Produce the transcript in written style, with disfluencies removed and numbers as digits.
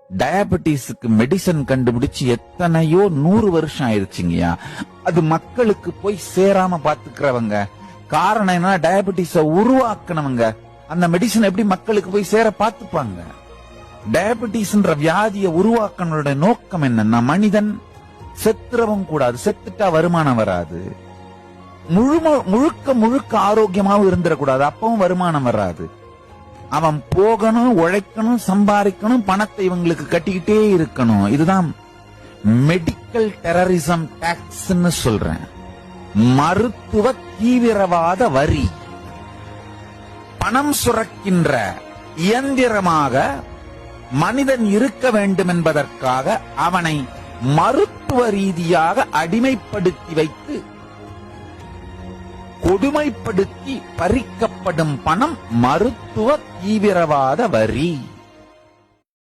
டயபெட்டிஸுக்கு medicine கண்டுபிடிச்சு எத்தனையோ 100 வருஷம் ஆயிருச்சுங்கயா. அது மக்களுக்கு போய் சேராம பாத்துக்கிறவங்க. காரணம் என்ன? டயபெட்டிஸ உருவாக்குனவங்க அந்த மெடிசன் எப்படி மக்களுக்கு போய் சேர பாத்துப்பாங்க? டயபெட்டிஸ்ன்ற வியாதியை உருவாக்கனோட நோக்கம் என்னன்னா, மனிதன் செத்துறவும் கூடாது, செத்துட்டா வருமானம் வராது, முழுக்க முழுக்க ஆரோக்கியமாவும் இருந்துடக்கூடாது, அப்பவும் வருமானம் வராது. அவன் போகணும், உழைக்கணும், சம்பாதிக்கணும், பணத்தை இவங்களுக்கு கட்டிக்கிட்டே இருக்கணும். இதுதான் மெடிக்கல் டெரரிசம் டாக்ஸ்ன்னு சொல்றேன். மருத்துவ தீவிரவாத வரி. பணம் சுரக்கின்ற இயந்திரமாக மனிதன் இருக்க வேண்டும் என்பதற்காக அவனை மருத்துவ ரீதியாக அடிமைப்படுத்தி வைத்து கொடுமைப்படுத்தி பறிக்கப்படும் பணம் மருத்துவ தீவிரவாத வரி.